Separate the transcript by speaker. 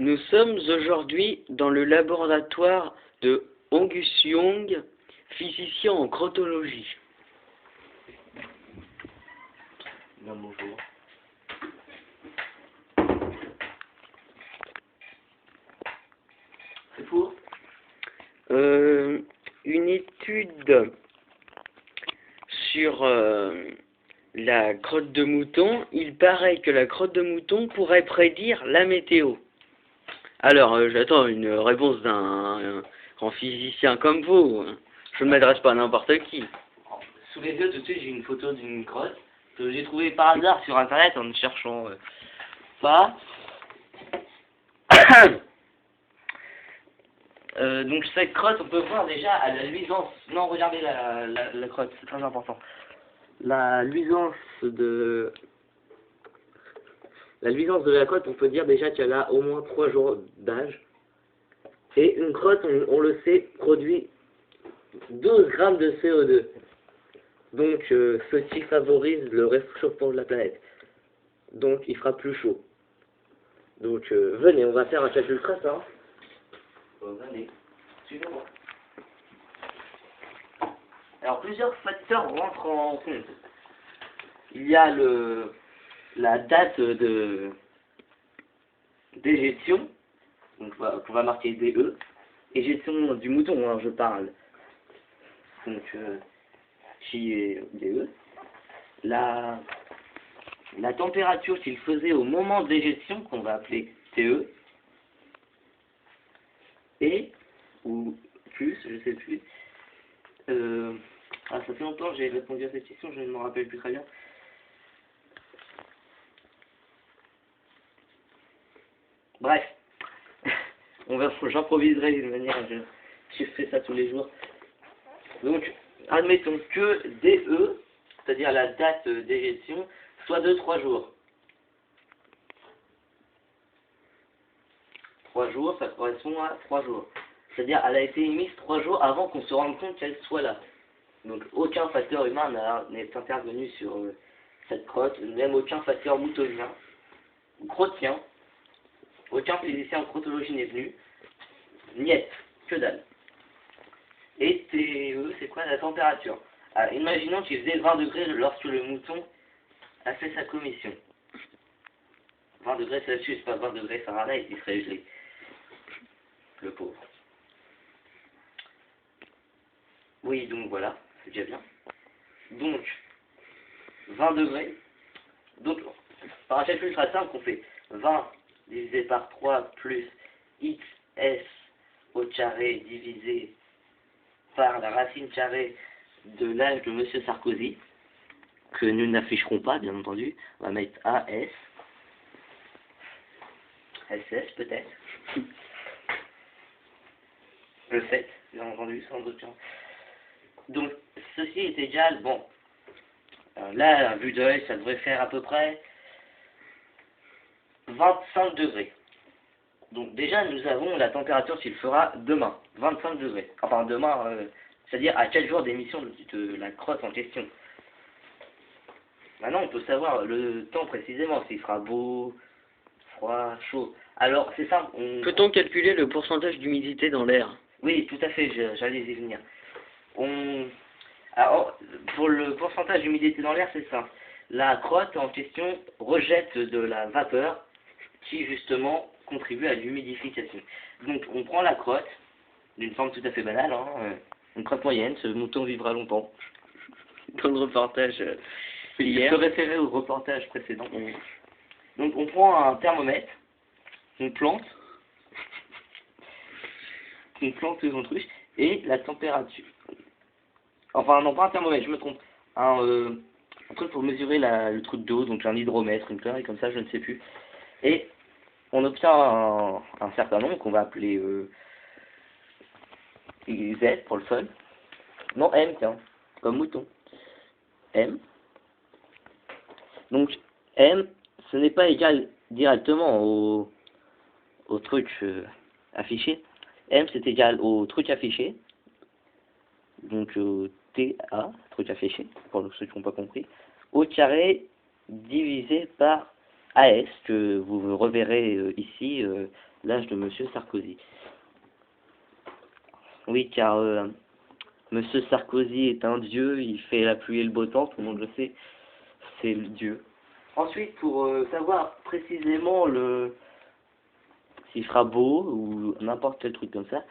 Speaker 1: Nous sommes aujourd'hui dans le laboratoire de Angus Young, physicien en crotologie.
Speaker 2: Bien, bonjour. C'est pour
Speaker 1: Une étude sur la crotte de mouton. Il paraît que la crotte de mouton pourrait prédire la météo. Alors, j'attends une réponse d'un grand physicien comme vous. Je ne m'adresse pas à n'importe qui.
Speaker 2: Sous les yeux, tout de suite, j'ai une photo d'une crotte que j'ai trouvée par hasard sur internet en ne cherchant pas. Donc cette crotte, on peut voir déjà à la luisance. Non, regardez la crotte, c'est très important. La luisance de la crotte, on peut dire déjà qu'elle a au moins 3 jours d'âge. Et une crotte, on le sait, produit 12 grammes de CO2. Donc ceci favorise le réchauffement de la planète. Donc il fera plus chaud. Donc venez, on va faire un calcul très simple. Venez, suivez-moi. Alors plusieurs facteurs rentrent en compte. Il y a la date d'éjection, donc qu'on va marquer DE. Éjection du mouton, hein, je parle. Donc qui est DE. La température qu'il faisait au moment de l'éjection, qu'on va appeler TE. Et, ou plus, je sais plus. Ça fait longtemps que j'ai répondu à cette question, je ne me rappelle plus très bien. Bref, j'improviserai d'une manière, je fais ça tous les jours. Donc, admettons que DE, c'est-à-dire la date d'éjection, soit de 3 jours. 3 jours, ça correspond à 3 jours. C'est-à-dire, elle a été émise 3 jours avant qu'on se rende compte qu'elle soit là. Donc, aucun facteur humain n'est intervenu sur cette crotte, même aucun facteur moutonien, ou crottien. Aucun physicien en crotologie n'est venu. Niet, que dalle. Et TE, c'est quoi la température? Alors, imaginons qu'il faisait 20 degrés lorsque le mouton a fait sa commission. 20 degrés Celsius, pas 20 degrés Fahrenheit, il serait gelé. Le pauvre. Oui, donc voilà, c'est déjà bien. Donc, 20 degrés. Donc, par un calcul très simple, on fait 20 divisé par 3 plus xs au carré divisé par la racine carrée de l'âge de Monsieur Sarkozy, que nous n'afficherons pas, bien entendu. On va mettre AS, SS peut-être. Le fait, bien entendu, sans doute. Donc, ceci est égal, bon, là, à vue d'œil, ça devrait faire à peu près 25 degrés. Donc déjà, nous avons la température qu'il fera demain, 25 degrés. Enfin, demain, c'est-à-dire à 4 jours d'émission de la crotte en question. Maintenant, on peut savoir le temps précisément, s'il fera beau, froid, chaud. Alors, c'est simple.
Speaker 1: Peut-on calculer le pourcentage d'humidité dans l'air?
Speaker 2: Oui, tout à fait, j'allais y venir. Alors, pour le pourcentage d'humidité dans l'air, c'est simple. La crotte en question rejette de la vapeur qui, justement, contribue à l'humidification. Donc, on prend la crotte, d'une forme tout à fait banale, hein, une crotte moyenne, ce mouton vivra longtemps.
Speaker 1: Dans le reportage
Speaker 2: Il se référait au reportage précédent. Donc, on prend un thermomètre, on plante son truc, et la température. Enfin, non, pas un thermomètre, je me trompe. Un truc pour mesurer le truc d'eau, donc un hydromètre, une connerie comme ça, je ne sais plus. Et on obtient un certain nombre qu'on va appeler Z pour le fun. Non, M, tiens, comme mouton. M. Donc, M, ce n'est pas égal directement au truc affiché. M, c'est égal au truc affiché. Donc, TA, truc affiché, pour ceux qui n'ont pas compris, au carré divisé par AS, que vous reverrez ici l'âge de Monsieur Sarkozy. Oui, car Monsieur Sarkozy est un dieu, il fait la pluie et le beau temps, tout le monde le sait, c'est le dieu. Ensuite, pour savoir précisément s'il fera beau ou n'importe quel truc comme ça,